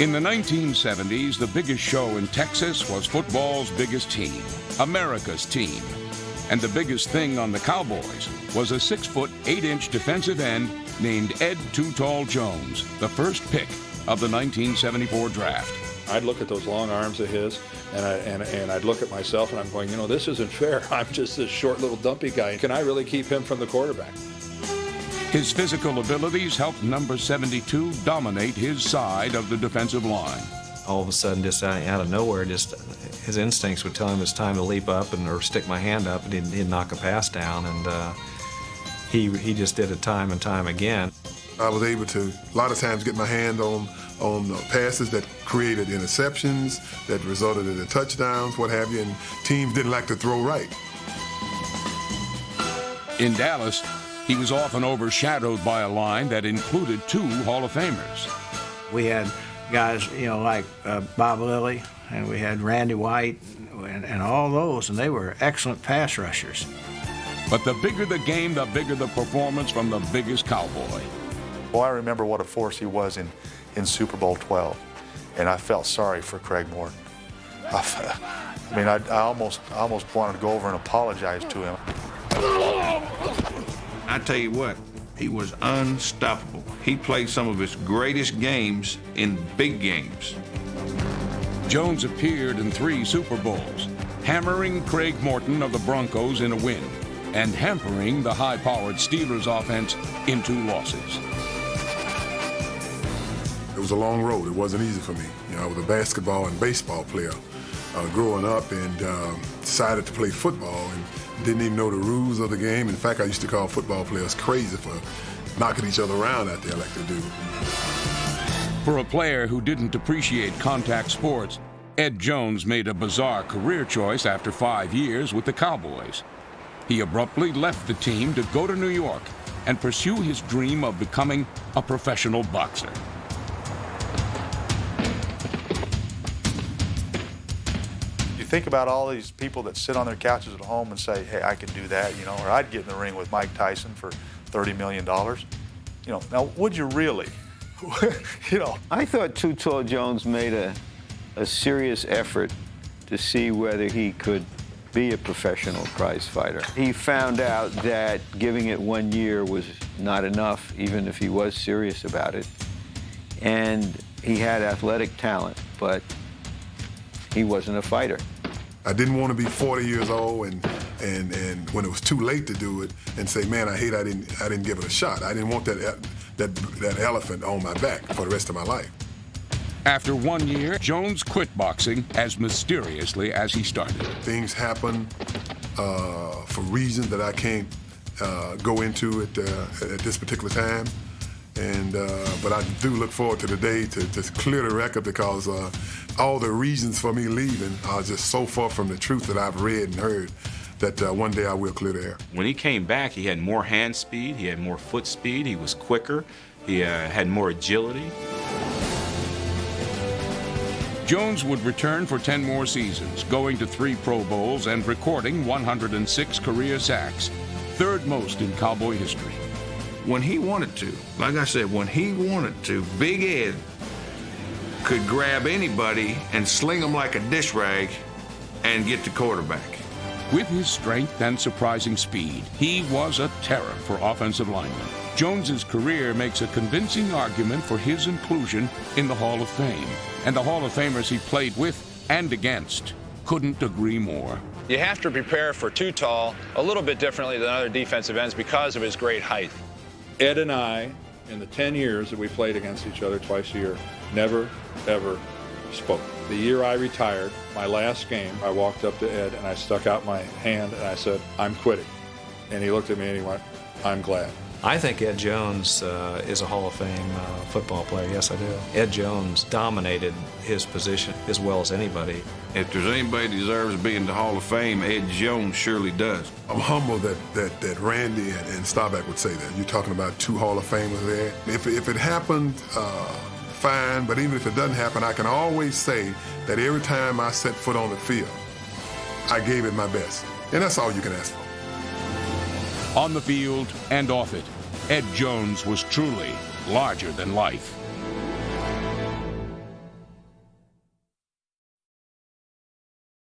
In the 1970s, the biggest show in Texas was football's biggest team, America's team. And the biggest thing on the Cowboys was a 6-foot, 8-inch defensive end named Ed Too Tall Jones, the first pick of the 1974 draft. I'd look at those long arms of his, and I'd look at myself, and I'm going, this isn't fair. I'm just this short little dumpy guy. Can I really keep him from the quarterback? His physical abilities helped number 72 dominate his side of the defensive line. All of a sudden, just out of nowhere, just his instincts would tell him it's time to leap up or stick my hand up, and he'd knock a pass down, and he just did it time and time again. I was able to, a lot of times, get my hand on passes that created interceptions, that resulted in touchdowns, what have you, and teams didn't like to throw right. In Dallas, he was often overshadowed by a line that included 2 Hall of Famers. We had guys, like Bob Lilly, and we had Randy White, and all those, and they were excellent pass rushers. But the bigger the game, the bigger the performance from the biggest Cowboy. Well, I remember what a force he was in Super Bowl 12, and I felt sorry for Craig Morton. I almost wanted to go over and apologize to him. I tell you what, he was unstoppable. He played some of his greatest games in big games. Jones appeared in 3 Super Bowls, hammering Craig Morton of the Broncos in a win and hampering the high-powered Steelers offense in 2 losses. It was a long road. It wasn't easy for me. I was a basketball and baseball player growing up, and decided to play football and didn't even know the rules of the game. In fact, I used to call football players crazy for knocking each other around out there like they do. For a player who didn't appreciate contact sports, Ed Jones made a bizarre career choice after 5 years with the Cowboys. He abruptly left the team to go to New York and pursue his dream of becoming a professional boxer. Think about all these people that sit on their couches at home and say, hey, I can do that, or I'd get in the ring with Mike Tyson for $30 million. Now, would you really? I thought Too Tall Jones made a serious effort to see whether he could be a professional prize fighter. He found out that giving it 1 year was not enough, even if he was serious about it. And he had athletic talent, but he wasn't a fighter. I didn't want to be 40 years old and when it was too late to do it and say, man, I didn't give it a shot. I didn't want that elephant on my back for the rest of my life. After 1 year, Jones quit boxing as mysteriously as he started. Things happen for reasons that I can't go into at this particular time. But I do look forward to the day to clear the record, because all the reasons for me leaving are just so far from the truth that I've read and heard that one day I will clear the air. When he came back, he had more hand speed, he had more foot speed, he was quicker, he had more agility. Jones would return for 10 more seasons, going to 3 Pro Bowls and recording 106 career sacks, 3rd most in Cowboy history. When he wanted to, like I said, when he wanted to, Big Ed could grab anybody and sling them like a dish rag and get the quarterback. With his strength and surprising speed, he was a terror for offensive linemen. Jones's career makes a convincing argument for his inclusion in the Hall of Fame, and the Hall of Famers he played with and against couldn't agree more. You have to prepare for Too Tall a little bit differently than other defensive ends because of his great height. Ed and I, in the 10 years that we played against each other twice a year, never, ever spoke. The year I retired, my last game, I walked up to Ed and I stuck out my hand and I said, I'm quitting. And he looked at me and he went, I'm glad. I think Ed Jones is a Hall of Fame football player. Yes, I do. Ed Jones dominated his position as well as anybody. If there's anybody that deserves to be in the Hall of Fame, Ed Jones surely does. I'm humbled that Randy and Staubach would say that. You're talking about 2 Hall of Famers there. If it happened, fine, but even if it doesn't happen, I can always say that every time I set foot on the field, I gave it my best. And that's all you can ask for. On the field and off it, Ed Jones was truly larger than life.